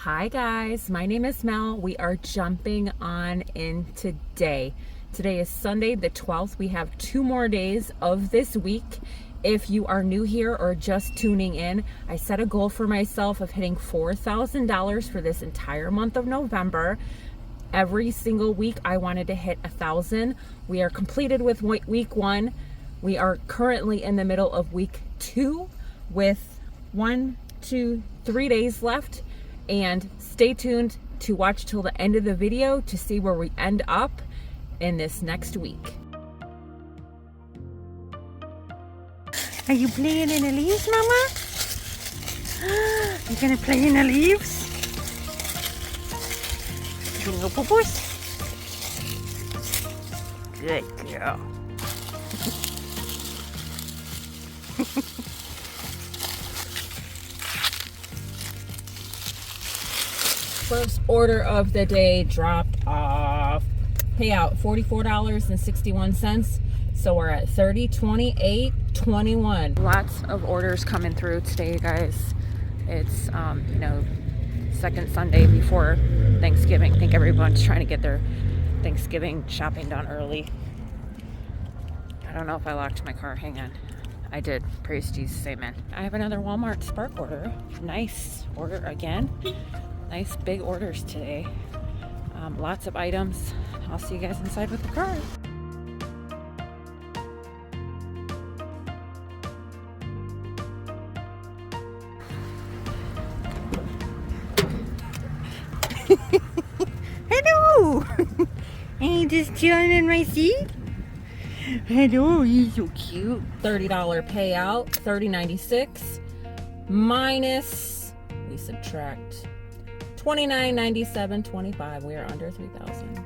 Hi guys, my name is Mel. We are jumping on in today. Today is Sunday the 12th. We have 2 more days of this week. If you are new here or just tuning in, I set a goal for myself of hitting $4,000 for this entire month of November. Every single week I wanted to hit 1,000. We are completed with week 1. We are currently in the middle of week 2 with 1, 2, 3 days left. And stay tuned to watch till the end of the video to see where we end up in this next week. Are you playing in the leaves, Mama? You gonna play in the leaves? Jingle bubbles. Good girl. First order of the day dropped off. Payout $44.61. So we're at $30.28.21. Lots of orders coming through today, guys. It's second Sunday before Thanksgiving. I think everyone's trying to get their Thanksgiving shopping done early. I don't know if I locked my car. Hang on. I did. Praise Jesus. Amen. I have another Walmart Spark order. Nice order again. Nice big orders today. Lots of items. I'll see you guys inside with the car. Hello! Are you just chilling in my seat? Hello, you're so cute. $30 payout, $30.96 minus, we subtract $29.97.25. We are under 3,000.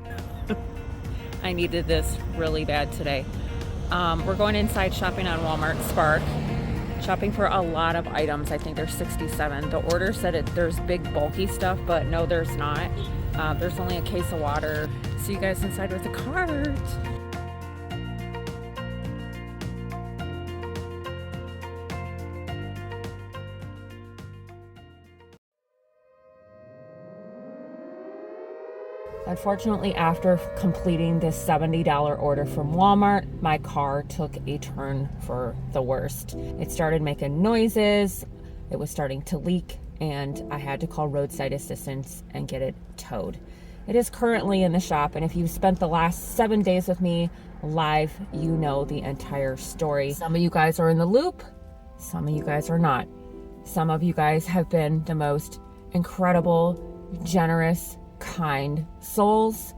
I needed this really bad today. We're going inside shopping on Walmart Spark, shopping for a lot of items. I think there's 67. The order said there's big bulky stuff, but no, there's not. There's only a case of water. See you guys inside with the cart. Unfortunately, after completing this $70 order from Walmart, my car took a turn for the worst. It started making noises, it was starting to leak, and I had to call roadside assistance and get it towed. It is currently in the shop, and if you've spent the last 7 days with me live, you know the entire story. Some of you guys are in the loop, some of you guys are not. Some of you guys have been the most incredible, generous, kind souls,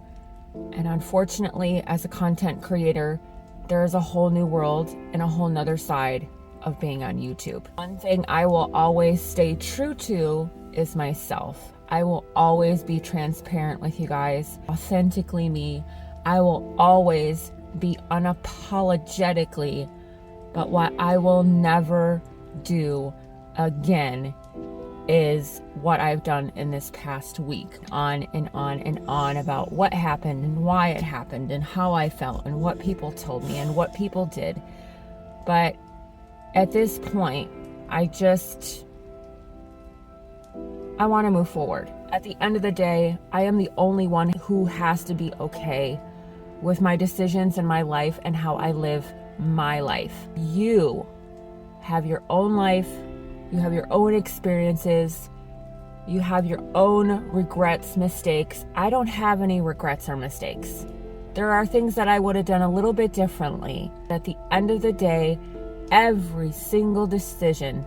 and unfortunately, as a content creator, there is a whole new world and a whole nother side of being on YouTube. One thing I will always stay true to is myself. I will always be transparent with you guys, authentically me. I will always be unapologetically, but what I will never do again is what I've done in this past week, on and on and on about what happened and why it happened and how I felt and what people told me and what people did. But at this point, I want to move forward. At the end of the day, I am the only one who has to be okay with my decisions in my life and how I live my life. You have your own life. You have your own experiences. You have your own regrets, mistakes. I don't have any regrets or mistakes. There are things that I would have done a little bit differently. At the end of the day, every single decision,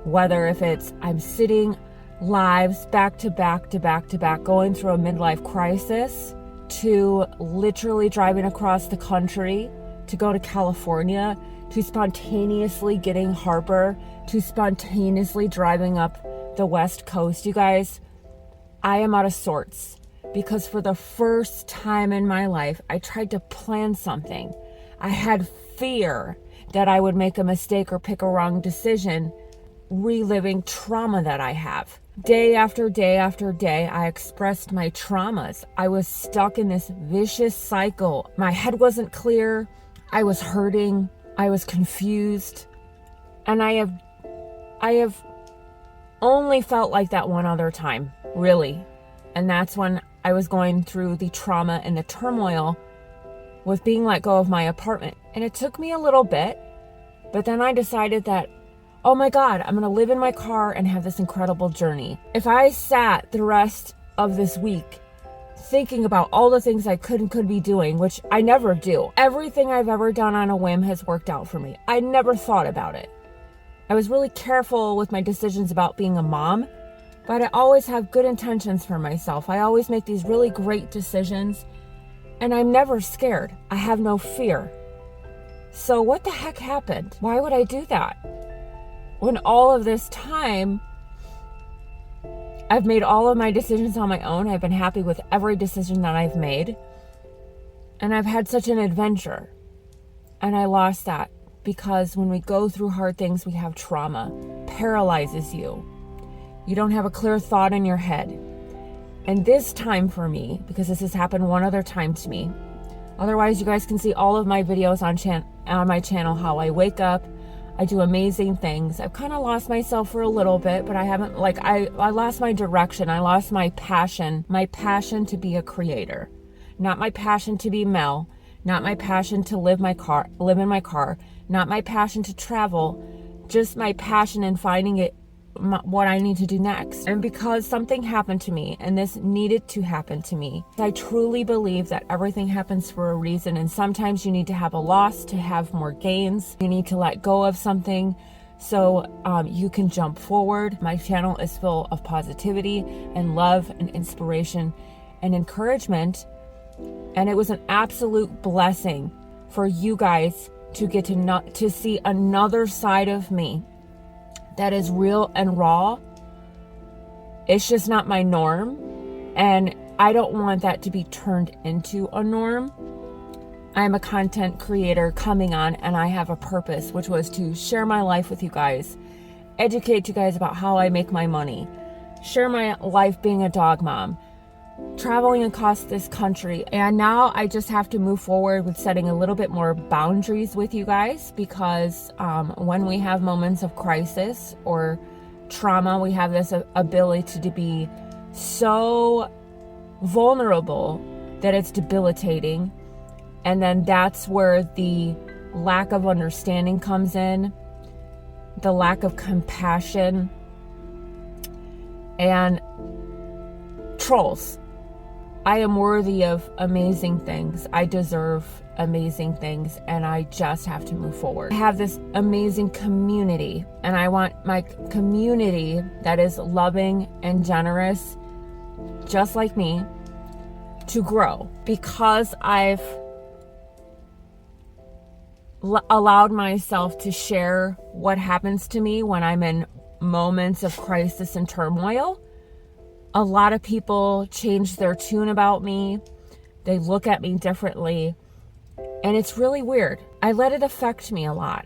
whether if it's I'm sitting lives back to back to back to back, going through a midlife crisis, to literally driving across the country to go to California, to spontaneously getting Harper, to spontaneously driving up the West Coast. You guys, I am out of sorts because for the first time in my life, I tried to plan something. I had fear that I would make a mistake or pick a wrong decision, reliving trauma that I have. Day after day after day, I expressed my traumas. I was stuck in this vicious cycle. My head wasn't clear. I was hurting. I was confused. And I have only felt like that one other time. really. And that's when I was going through the trauma and the turmoil with being let go of my apartment. And it took me a little bit, but then I decided that, oh my God, I'm going to live in my car and have this incredible journey. If I sat the rest of this week thinking about all the things I could be doing, which I never do. Everything I've ever done on a whim has worked out for me. I never thought about it. I was really careful with my decisions about being a mom, but I always have good intentions for myself. I always make these really great decisions, and I'm never scared. I have no fear. So what the heck happened? Why would I do that? When all of this time, I've made all of my decisions on my own. I've been happy with every decision that I've made. And I've had such an adventure. And I lost that because when we go through hard things, we have trauma. Paralyzes you. You don't have a clear thought in your head. And this time for me, because this has happened one other time to me. Otherwise, you guys can see all of my videos on my channel, how I wake up. I do amazing things. I've kind of lost myself for a little bit, but I haven't, I lost my direction. I lost my passion to be a creator, not my passion to be Mel, not my passion to live in my car, not my passion to travel, just my passion in finding what I need to do next. And because something happened to me, and this needed to happen to me, I truly believe that everything happens for a reason. And sometimes you need to have a loss to have more gains. You need to let go of something so you can jump forward. My channel is full of positivity and love and inspiration and encouragement. And it was an absolute blessing for you guys to get to see another side of me that is real and raw. It's just not my norm. And I don't want that to be turned into a norm. I'm a content creator coming on, and I have a purpose, which was to share my life with you guys, educate you guys about how I make my money, share my life being a dog mom, traveling across this country. And now I just have to move forward with setting a little bit more boundaries with you guys, because when we have moments of crisis or trauma, we have this ability to be so vulnerable that it's debilitating. And then that's where the lack of understanding comes in, the lack of compassion, and trolls. I am worthy of amazing things. I deserve amazing things, and I just have to move forward. I have this amazing community, and I want my community that is loving and generous, just like me, to grow, because I've allowed myself to share what happens to me when I'm in moments of crisis and turmoil. A lot of people change their tune about me. They look at me differently. And it's really weird. I let it affect me a lot.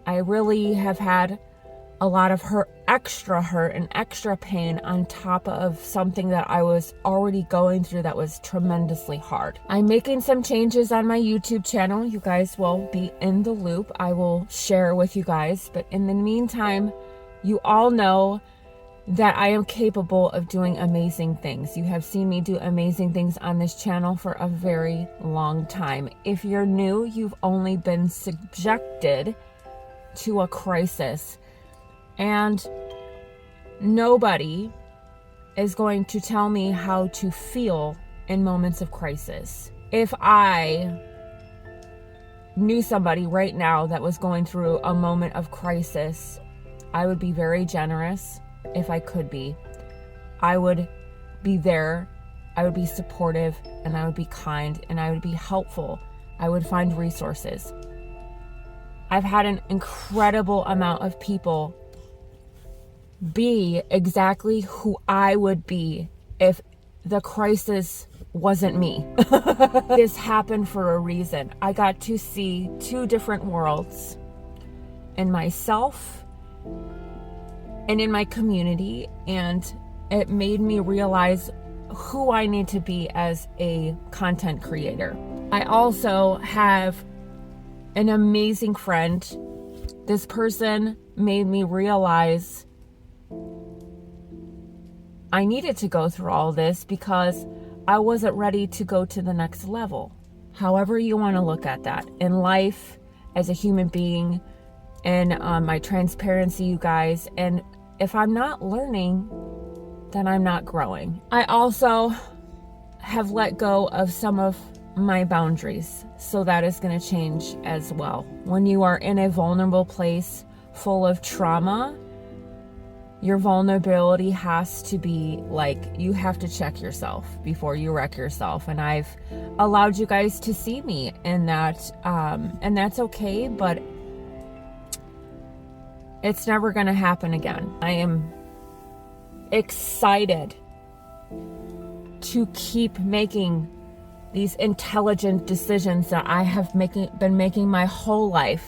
I really have had a lot of extra hurt and extra pain on top of something that I was already going through that was tremendously hard. I'm making some changes on my YouTube channel. You guys will be in the loop. I will share with you guys. But in the meantime, you all know that I am capable of doing amazing things. You have seen me do amazing things on this channel for a very long time. If you're new, you've only been subjected to a crisis. And nobody is going to tell me how to feel in moments of crisis. If I knew somebody right now that was going through a moment of crisis, I would be very generous. If I could be, I would be there, I would be supportive, and I would be kind, and I would be helpful. I would find resources. I've had an incredible amount of people be exactly who I would be if the crisis wasn't me. This happened for a reason. I got to see two different worlds in myself and in my community, and it made me realize who I need to be as a content creator. I also have an amazing friend. This person made me realize I needed to go through all this because I wasn't ready to go to the next level. However you want to look at that. In life, as a human being, and my transparency, you guys. And if I'm not learning, then I'm not growing. I also have let go of some of my boundaries. So that is going to change as well. When you are in a vulnerable place full of trauma, your vulnerability has to be like, you have to check yourself before you wreck yourself. And I've allowed you guys to see me in that, and that's okay, but it's never going to happen again. I am excited to keep making these intelligent decisions that I have been making my whole life,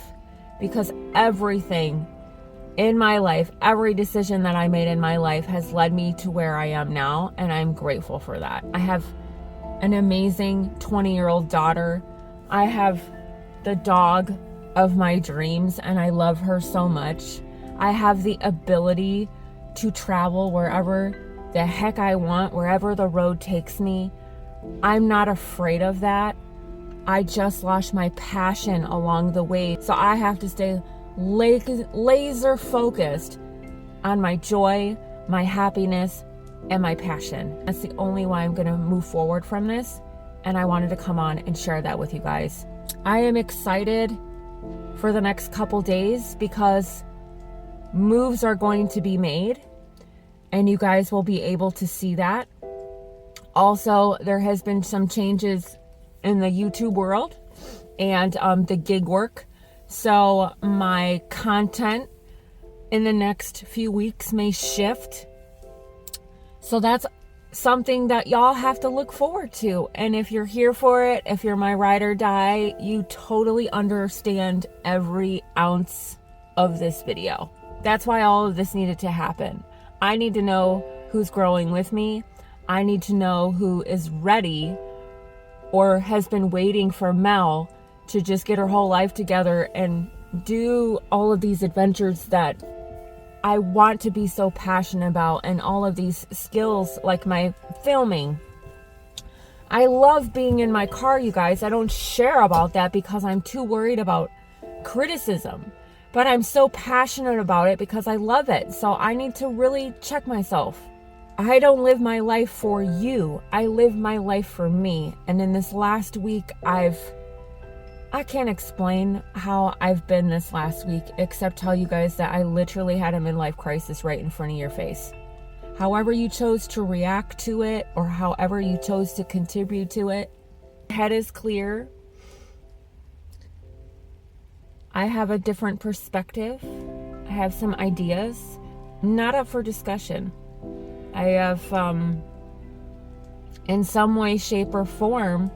because everything in my life, every decision that I made in my life has led me to where I am now, and I'm grateful for that. I have an amazing 20-year-old daughter. I have the dog of my dreams, and I love her so much. I have the ability to travel wherever the heck I want, wherever the road takes me. I'm not afraid of that. I just lost my passion along the way. So I have to stay laser focused on my joy, my happiness, and my passion. That's the only way I'm going to move forward from this. And I wanted to come on and share that with you guys. I am excited for the next couple days because moves are going to be made, and you guys will be able to see that. Also, there has been some changes in the YouTube world and the gig work. So my content in the next few weeks may shift. So that's something that y'all have to look forward to. And if you're here for it, if you're my ride or die, you totally understand every ounce of this video. That's why all of this needed to happen. I need to know who's growing with me. I need to know who is ready or has been waiting for Mel to just get her whole life together and do all of these adventures that I want to be so passionate about, and all of these skills like my filming. I love being in my car, you guys. I don't share about that because I'm too worried about criticism, but I'm so passionate about it because I love it. So I need to really check myself. I don't live my life for you. I live my life for me. And in this last week, I can't explain how I've been this last week, except tell you guys that I literally had a midlife crisis right in front of your face. However you chose to react to it, or however you chose to contribute to it, head is clear. I have a different perspective. I have some ideas, not up for discussion. I have, in some way, shape, or form,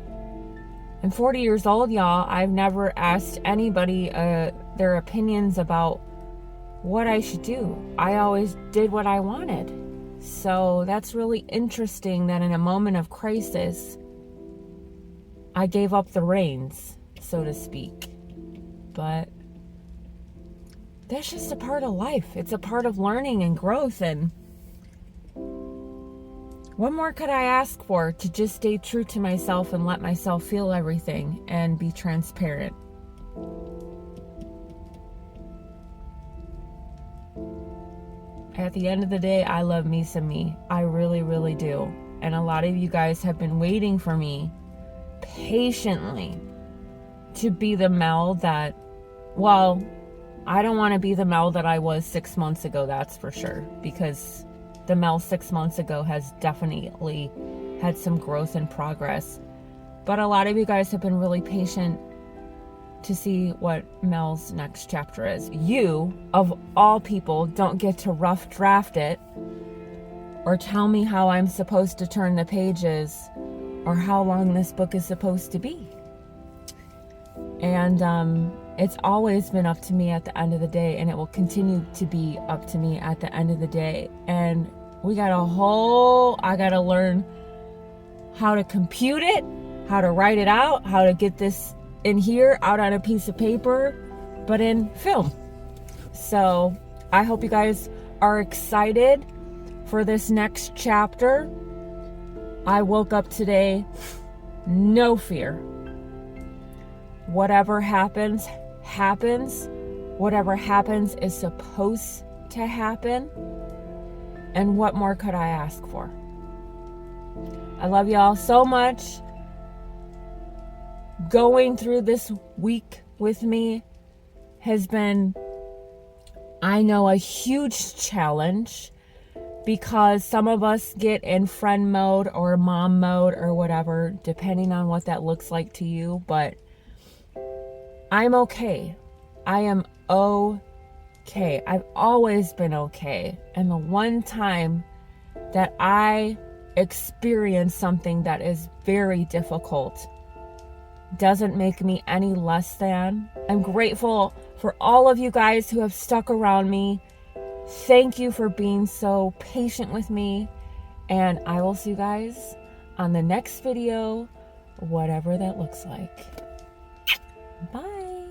I'm 40 years old, y'all. I've never asked anybody their opinions about what I should do. I always did what I wanted. So that's really interesting that in a moment of crisis, I gave up the reins, so to speak. But that's just a part of life. It's a part of learning and growth. And what more could I ask for? To just stay true to myself and let myself feel everything and be transparent. At the end of the day, I love me some me. I really, really do. And a lot of you guys have been waiting for me patiently to be the Mel that, well, I don't want to be the Mel that I was 6 months ago, that's for sure. Because the Mel 6 months ago has definitely had some growth and progress. But a lot of you guys have been really patient to see what Mel's next chapter is. You, of all people, don't get to rough draft it or tell me how I'm supposed to turn the pages or how long this book is supposed to be. And it's always been up to me at the end of the day, and it will continue to be up to me at the end of the day. And I gotta learn how to compute it, how to write it out, how to get this in here out on a piece of paper, but in film. So I hope you guys are excited for this next chapter. I woke up today, no fear. Whatever happens, happens. Whatever happens is supposed to happen. And what more could I ask for? I love y'all so much. Going through this week with me has been, I know, a huge challenge, because some of us get in friend mode or mom mode or whatever, depending on what that looks like to you. But I'm okay. I am okay. I've always been okay. And the one time that I experience something that is very difficult doesn't make me any less than. I'm grateful for all of you guys who have stuck around me. Thank you for being so patient with me. And I will see you guys on the next video, whatever that looks like. Bye.